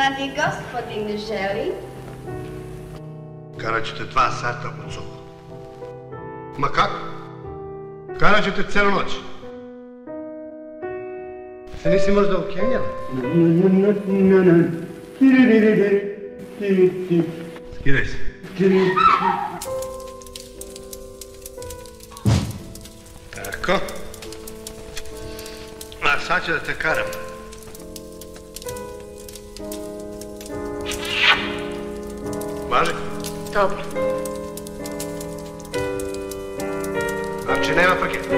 Mladi gospodin želi. Kada ćete 2 sata u coku? Ma kako? Kada ćete celu noć? Se nisi možda ukenjala? Skidaj se. Tako. A sad ću da te karam. Važi? Dobro. Znači nema paketa.